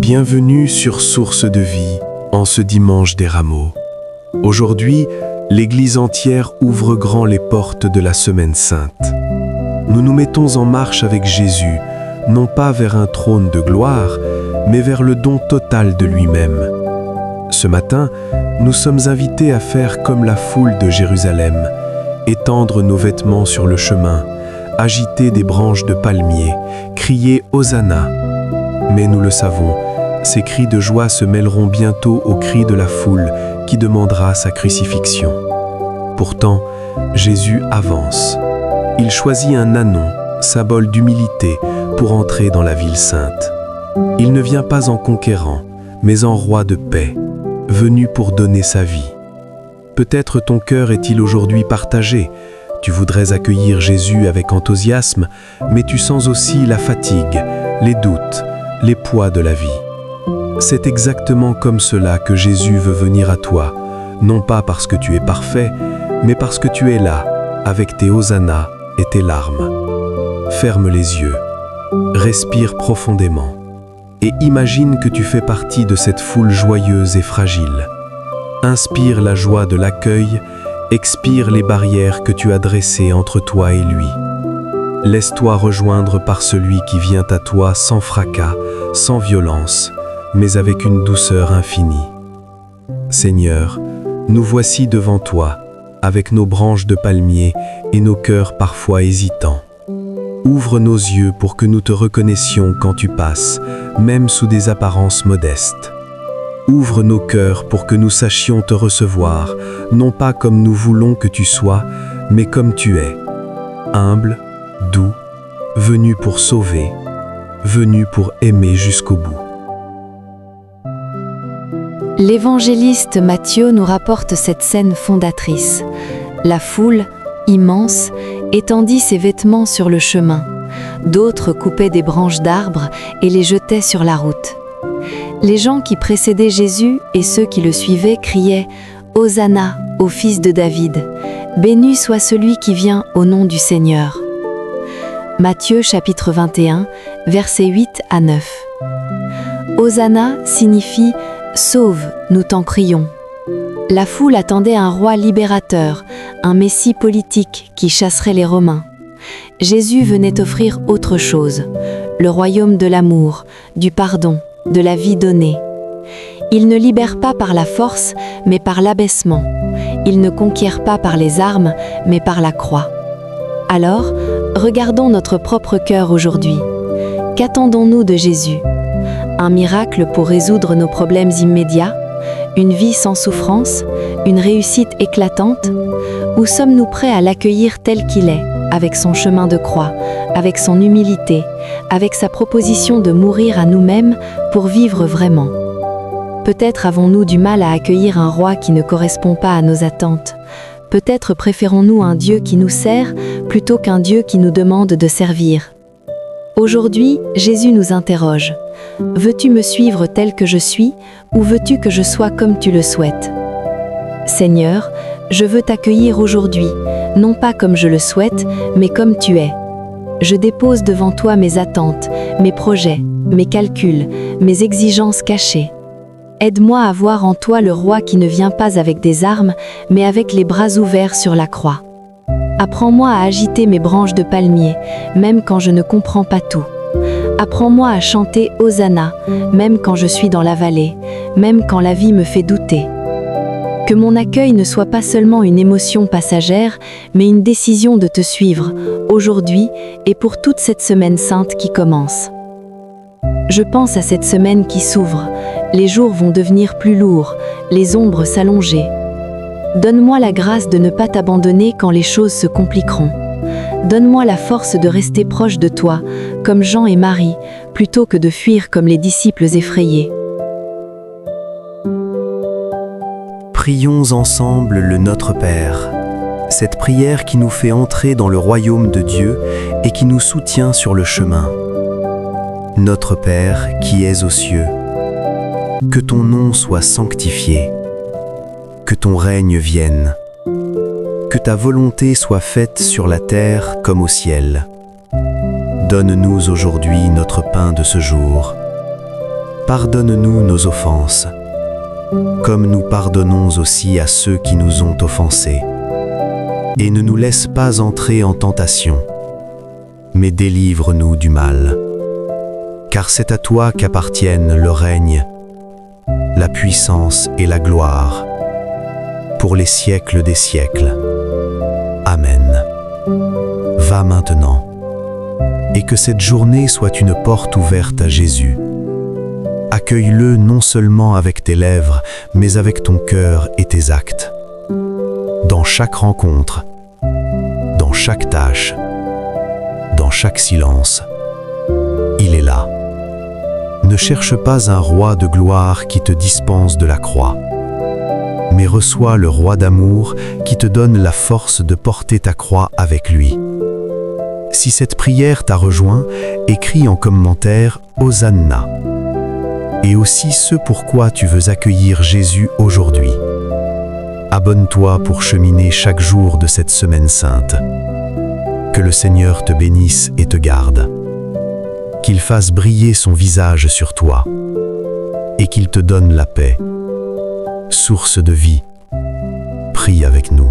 Bienvenue sur Source de Vie, en ce dimanche des Rameaux. Aujourd'hui, l'Église entière ouvre grand les portes de la Semaine Sainte. Nous nous mettons en marche avec Jésus, non pas vers un trône de gloire, mais vers le don total de lui-même. Ce matin, nous sommes invités à faire comme la foule de Jérusalem, étendre nos vêtements sur le chemin, agiter des branches de palmier, crier « Hosanna ». Mais nous le savons, ces cris de joie se mêleront bientôt aux cris de la foule qui demandera sa crucifixion. Pourtant, Jésus avance. Il choisit un ânon, symbole d'humilité, pour entrer dans la ville sainte. Il ne vient pas en conquérant, mais en roi de paix, venu pour donner sa vie. Peut-être ton cœur est-il aujourd'hui partagé. Tu voudrais accueillir Jésus avec enthousiasme, mais tu sens aussi la fatigue, les doutes, les poids de la vie. C'est exactement comme cela que Jésus veut venir à toi, non pas parce que tu es parfait, mais parce que tu es là, avec tes hosannas et tes larmes. Ferme les yeux, respire profondément, et imagine que tu fais partie de cette foule joyeuse et fragile. Inspire la joie de l'accueil, expire les barrières que tu as dressées entre toi et lui. Laisse-toi rejoindre par celui qui vient à toi sans fracas, sans violence, mais avec une douceur infinie. Seigneur, nous voici devant toi, avec nos branches de palmier et nos cœurs parfois hésitants. Ouvre nos yeux pour que nous te reconnaissions quand tu passes, même sous des apparences modestes. Ouvre nos cœurs pour que nous sachions te recevoir, non pas comme nous voulons que tu sois, mais comme tu es, humble, doux, venu pour sauver, venu pour aimer jusqu'au bout. L'évangéliste Matthieu nous rapporte cette scène fondatrice. La foule, immense, étendit ses vêtements sur le chemin. D'autres coupaient des branches d'arbres et les jetaient sur la route. Les gens qui précédaient Jésus et ceux qui le suivaient criaient « Hosanna au fils de David, béni soit celui qui vient au nom du Seigneur ». Matthieu chapitre 21, versets 8 à 9. Hosanna signifie « Sauve, nous t'en crions ». La foule attendait un roi libérateur, un messie politique qui chasserait les Romains. Jésus venait offrir autre chose, le royaume de l'amour, du pardon, de la vie donnée. Il ne libère pas par la force, mais par l'abaissement. Il ne conquiert pas par les armes, mais par la croix. Alors, regardons notre propre cœur aujourd'hui. Qu'attendons-nous de Jésus ? Un miracle pour résoudre nos problèmes immédiats ? Une vie sans souffrance ? Une réussite éclatante ? Ou sommes-nous prêts à l'accueillir tel qu'il est, avec son chemin de croix, avec son humilité, avec sa proposition de mourir à nous-mêmes pour vivre vraiment ? Peut-être avons-nous du mal à accueillir un roi qui ne correspond pas à nos attentes. Peut-être préférons-nous un Dieu qui nous sert plutôt qu'un Dieu qui nous demande de servir. Aujourd'hui, Jésus nous interroge. Veux-tu me suivre tel que je suis ou veux-tu que je sois comme tu le souhaites ? Seigneur, je veux t'accueillir aujourd'hui, non pas comme je le souhaite, mais comme tu es. Je dépose devant toi mes attentes, mes projets, mes calculs, mes exigences cachées. Aide-moi à voir en toi le roi qui ne vient pas avec des armes, mais avec les bras ouverts sur la croix. Apprends-moi à agiter mes branches de palmier, même quand je ne comprends pas tout. Apprends-moi à chanter Hosanna, même quand je suis dans la vallée, même quand la vie me fait douter. Que mon accueil ne soit pas seulement une émotion passagère, mais une décision de te suivre, aujourd'hui et pour toute cette semaine sainte qui commence. Je pense à cette semaine qui s'ouvre. Les jours vont devenir plus lourds, les ombres s'allonger. Donne-moi la grâce de ne pas t'abandonner quand les choses se compliqueront. Donne-moi la force de rester proche de toi, comme Jean et Marie, plutôt que de fuir comme les disciples effrayés. Prions ensemble le Notre Père, cette prière qui nous fait entrer dans le royaume de Dieu et qui nous soutient sur le chemin. Notre Père qui es aux cieux, que ton nom soit sanctifié, que ton règne vienne, que ta volonté soit faite sur la terre comme au ciel. Donne-nous aujourd'hui notre pain de ce jour. Pardonne-nous nos offenses, comme nous pardonnons aussi à ceux qui nous ont offensés. Et ne nous laisse pas entrer en tentation, mais délivre-nous du mal. Car c'est à toi qu'appartiennent le règne, la puissance et la gloire, pour les siècles des siècles. Amen. Va maintenant, et que cette journée soit une porte ouverte à Jésus. Accueille-le non seulement avec tes lèvres, mais avec ton cœur et tes actes. Dans chaque rencontre, dans chaque tâche, dans chaque silence, il est là. Ne cherche pas un roi de gloire qui te dispense de la croix, mais reçois le roi d'amour qui te donne la force de porter ta croix avec lui. Si cette prière t'a rejoint, écris en commentaire « Hosanna » et aussi ce pourquoi tu veux accueillir Jésus aujourd'hui. Abonne-toi pour cheminer chaque jour de cette semaine sainte. Que le Seigneur te bénisse et te garde. Qu'il fasse briller son visage sur toi et qu'il te donne la paix. Source de vie, prie avec nous.